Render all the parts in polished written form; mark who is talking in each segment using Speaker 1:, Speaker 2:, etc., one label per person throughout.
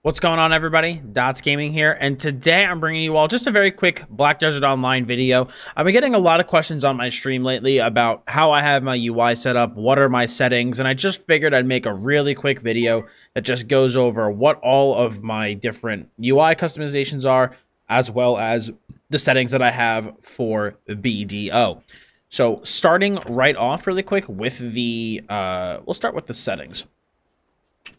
Speaker 1: What's going on, everybody? Dottz Gaming here, and today I'm bringing you all just a very quick Black Desert Online video. I've been getting a lot of questions on my stream lately about how I have my UI set up, what are my settings, and I just figured I'd make a really quick video that just goes over what all of my different UI customizations are, as well as the settings that I have for BDO. So starting right off really quick with the, we'll start with the settings.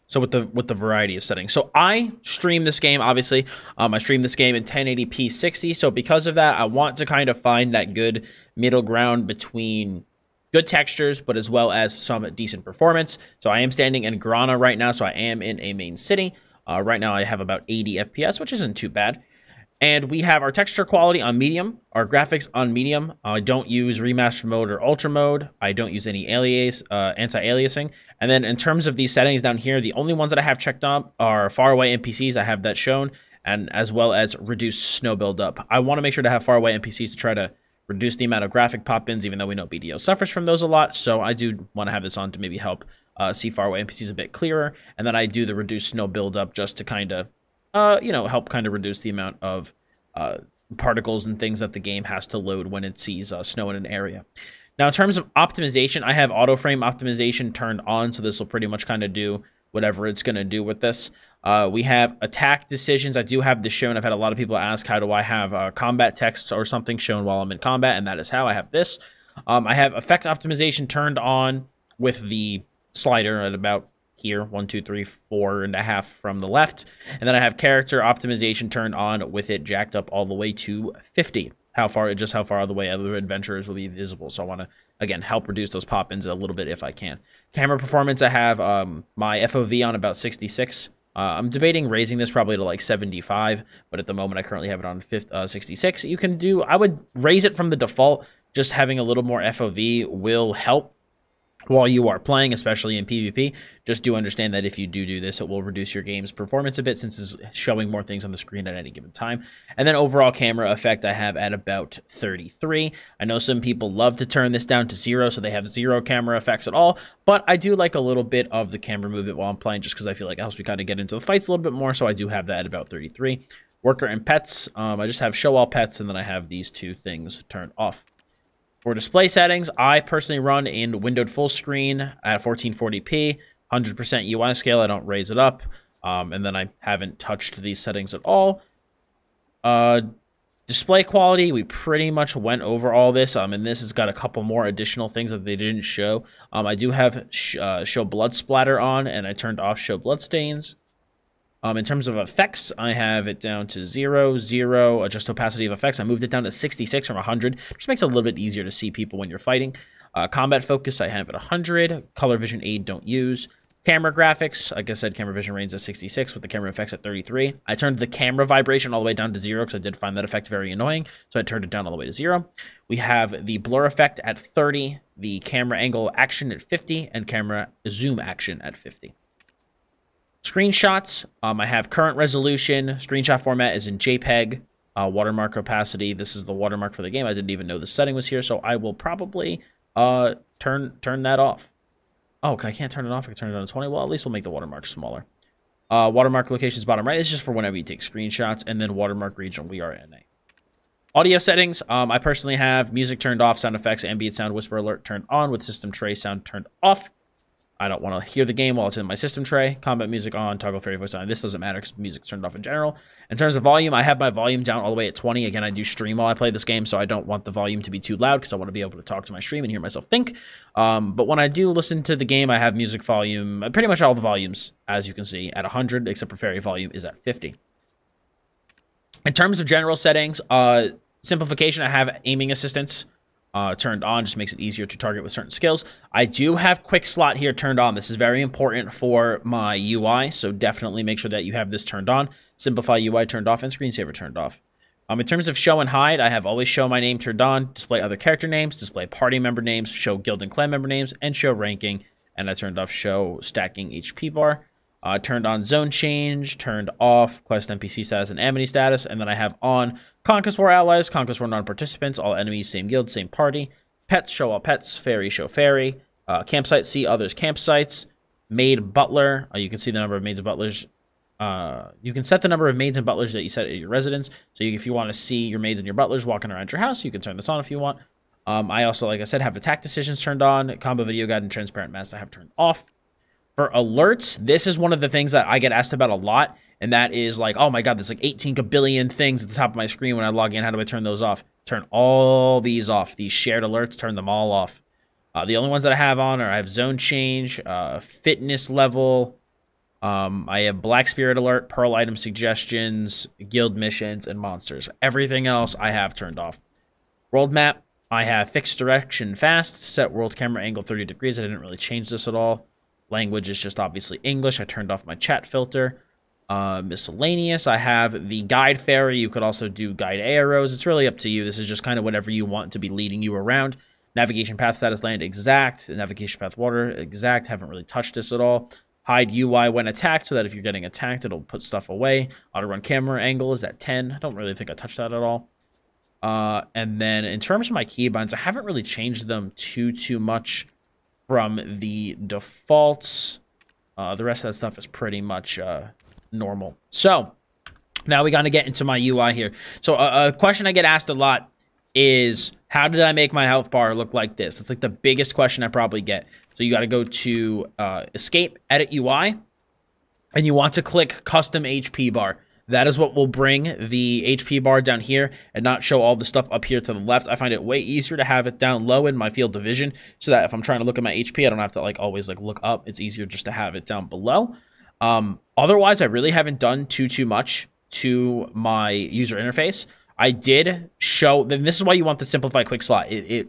Speaker 1: So with the variety of settings. So I stream this game, obviously. I stream this game in 1080p 60. So because of that, I want to kind of find that good middle ground between good textures, but as well as some decent performance. So I am standing in Grana right now. So I am in a main city. Right now I have about 80 FPS, which isn't too bad. And we have our texture quality on medium, our graphics on medium. I don't use remaster mode or ultra mode. I don't use any anti-aliasing. And then in terms of these settings down here, the only ones that I have checked on are far away NPCs. I have that shown, and as well as reduce snow buildup. I want to make sure to have far away NPCs to try to reduce the amount of graphic pop-ins, even though we know BDO suffers from those a lot. So I do want to have this on to maybe help see far away NPCs a bit clearer. And then I do the reduce snow buildup just to kind of help kind of reduce the amount of particles and things that the game has to load when it sees snow in an area. Now, in terms of optimization, I have auto frame optimization turned on, so this will pretty much kind of do whatever it's going to do with this. We have attack decisions. I do have this shown. I've had a lot of people ask, how do I have combat text or something shown while I'm in combat, and that is how I have this. I have effect optimization turned on with the slider at about here, 1, 2, 3, 4.5 from the left. And then I have character optimization turned on with it jacked up all the way to 50. How far the way other adventurers will be visible. So I want to, again, help reduce those pop-ins a little bit if I can. Camera performance, I have my FOV on about 66. I'm debating raising this probably to like 75, but at the moment I currently have it on 66. I would raise it from the default. Just having a little more FOV will help while you are playing, especially in PvP. Just do understand that if you do this, it will reduce your game's performance a bit since it's showing more things on the screen at any given time. And then overall camera effect I have at about 33. I know some people love to turn this down to 0, so they have 0 camera effects at all, but I do like a little bit of the camera movement while I'm playing just because I feel like it helps me kind of get into the fights a little bit more, so I do have that at about 33. Worker and pets, I just have show all pets, and then I have these two things turned off. For display settings, I personally run in windowed full screen at 1440p, 100% UI scale. I don't raise it up. And then I haven't touched these settings at all. Display quality, we pretty much went over all this. And this has got a couple more additional things that they didn't show. I do have show blood splatter on, and I turned off show blood stains. In terms of effects, I have it down to 0, 0, adjust opacity of effects. I moved it down to 66 from 100, which makes it a little bit easier to see people when you're fighting. Combat focus, I have it 100. Color vision aid, don't use. Camera graphics, like I said, camera vision range at 66 with the camera effects at 33. I turned the camera vibration all the way down to 0 because I did find that effect very annoying, so I turned it down all the way to 0. We have the blur effect at 30, the camera angle action at 50, and camera zoom action at 50. Screenshots, I have current resolution. Screenshot format is in JPEG. Watermark opacity, this is the watermark for the game. I didn't even know the setting was here, so I will probably turn that off. Oh, okay, I can't turn it off. I can turn it down to 20. Well, at least we'll make the watermark smaller. Watermark locations bottom right. It's just for whenever you take screenshots. And then watermark region, we are NA. Audio settings, I personally have music turned off, sound effects, ambient sound, whisper alert turned on with system tray sound turned off. I don't want to hear the game while it's in my system tray. Combat music on, toggle fairy voice on. This doesn't matter because music's turned off in general. In terms of volume, I have my volume down all the way at 20. Again, I do stream while I play this game, so I don't want the volume to be too loud because I want to be able to talk to my stream and hear myself think. But when I do listen to the game, I have music volume, pretty much all the volumes, as you can see, at 100, except for fairy volume is at 50. In terms of general settings, simplification, I have aiming assistance turned on, just makes it easier to target with certain skills. I do have quick slot here turned on. This is very important for my UI, so definitely make sure that you have this turned on. Simplify UI turned off and screensaver turned off. In terms of show and hide, I have always show my name turned on, display other character names, display party member names, show guild and clan member names, and show ranking. And I turned off show stacking HP bar. Turned on zone change, turned off quest NPC status and amity status, and then I have on Conquest War allies, Conquest War non-participants, all enemies, same guild, same party, pets, show all pets, fairy, show fairy, campsite, see others campsites, maid butler, you can see the number of maids and butlers You can set the number of maids and butlers that you set at your residence. So if you want to see your maids and your butlers walking around your house, you can turn this on if you want. I also, like I said, have attack decisions turned on. Combo video guide and transparent mask I have turned off. For alerts, this is one of the things that I get asked about a lot, and that is like, oh my god, there's like 18 billion things at the top of my screen when I log in. How do I turn those off? Turn all these off. These shared alerts, turn them all off. The only ones that I have on are I have zone change, fitness level, I have Black Spirit Alert, Pearl Item Suggestions, Guild Missions, and Monsters. Everything else I have turned off. World Map, I have Fixed Direction Fast, set World Camera Angle 30 degrees. I didn't really change this at all. Language is just obviously English. I turned off my chat filter. Miscellaneous, I have the Guide Fairy. You could also do Guide Arrows. It's really up to you. This is just kind of whatever you want to be leading you around. Navigation Path Status Land, exact. Navigation Path Water, exact. Haven't really touched this at all. Hide UI when attacked, so that if you're getting attacked, it'll put stuff away. Auto run camera angle is at 10. I don't really think I touched that at all. And then in terms of my keybinds, I haven't really changed them too much from the defaults. The rest of that stuff is pretty much normal. So now we got to get into my UI here. So a question I get asked a lot is, how did I make my health bar look like this? It's like the biggest question I probably get. So you got to go to Escape, Edit UI, and you want to click Custom HP Bar. That is what will bring the HP bar down here and not show all the stuff up here to the left. I find it way easier to have it down low in my field of vision, so that if I'm trying to look at my HP, I don't have to like always like look up. It's easier just to have it down below. Otherwise, I really haven't done too much to my user interface. I did show, then this is why you want the simplify quick slot. It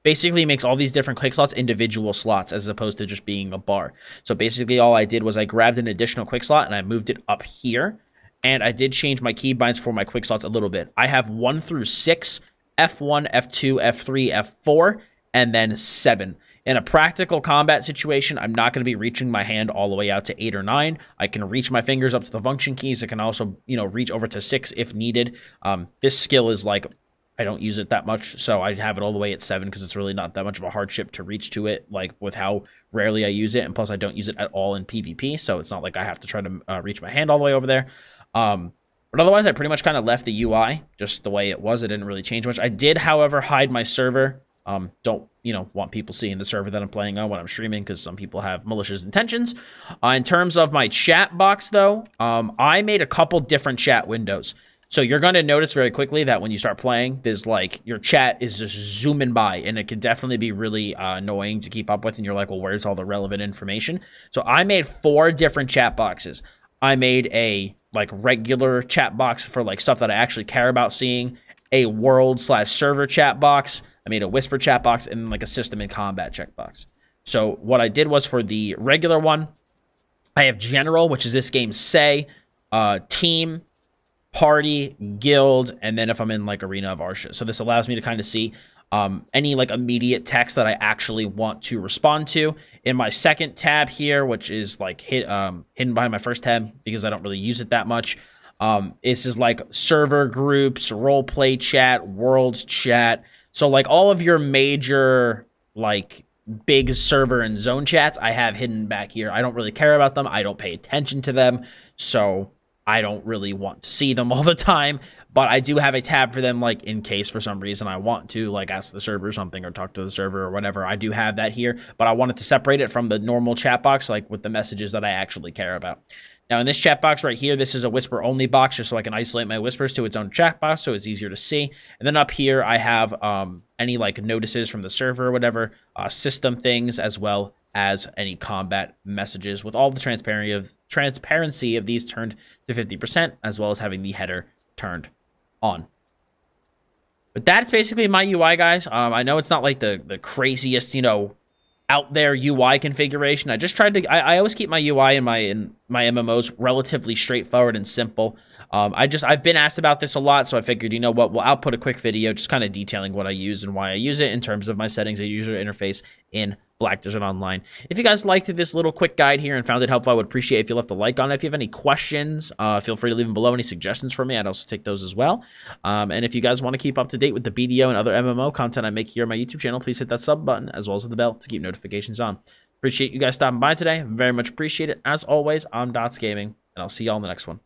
Speaker 1: basically makes all these different quick slots individual slots as opposed to just being a bar. So basically all I did was I grabbed an additional quick slot and I moved it up here. And I did change my keybinds for my quick slots a little bit. I have 1 through 6, F1, F2, F3, F4, and then 7. In a practical combat situation, I'm not going to be reaching my hand all the way out to 8 or 9. I can reach my fingers up to the function keys. I can also, reach over to 6 if needed. This skill is like, I don't use it that much, so I have it all the way at 7 because it's really not that much of a hardship to reach to it, like with how rarely I use it. And plus, I don't use it at all in PvP, so it's not like I have to try to reach my hand all the way over there. But otherwise, I pretty much kind of left the UI just the way it was. It didn't really change much. I did, however, hide my server. Don't, want people seeing the server that I'm playing on when I'm streaming because some people have malicious intentions. In terms of my chat box, though, I made a couple different chat windows. So you're going to notice very quickly that when you start playing, there's like your chat is just zooming by, and it can definitely be really annoying to keep up with. And you're like, well, where's all the relevant information? So I made 4 different chat boxes. I made a like regular chat box for like stuff that I actually care about seeing, a world/server chat box. I made a whisper chat box, and like a system and combat checkbox. So what I did was for the regular one, I have general, which is this game's say, team, party, guild, and then if I'm in like arena of Arsha. So this allows me to kind of see any like immediate text that I actually want to respond to. In my second tab here, which is like hidden behind my first tab because I don't really use it that much, this is like server groups, role play chat, worlds chat. So like all of your major like big server and zone chats I have hidden back here. I don't really care about them. I don't pay attention to them. So I don't really want to see them all the time, but I do have a tab for them, like in case for some reason I want to like ask the server something or talk to the server or whatever. I do have that here, but I wanted to separate it from the normal chat box, like with the messages that I actually care about. Now in this chat box right here, this is a whisper only box just so I can isolate my whispers to its own chat box so it's easier to see. And then up here I have any like notices from the server or whatever, system things, as well as any combat messages with all the transparency of these turned to 50%, as well as having the header turned on. But that's basically my UI, guys. I know it's not like the craziest, out there UI configuration. I just tried to, I always keep my UI in my MMOs relatively straightforward and simple. I've been asked about this a lot, so I figured, you know what, we'll output a quick video just kind of detailing what I use and why I use it in terms of my settings and user interface in Black Desert Online. If you guys liked this little quick guide here and found it helpful, I would appreciate if you left a like on it. If you have any questions, feel free to leave them below. Any suggestions for me, I'd also take those as well. And if you guys want to keep up to date with the BDO and other MMO content I make here on my YouTube channel, please hit that sub button as well as the bell to keep notifications on. Appreciate you guys stopping by today. Very much appreciate it. As always, I'm Dottz Gaming. and I'll see y'all in the next one.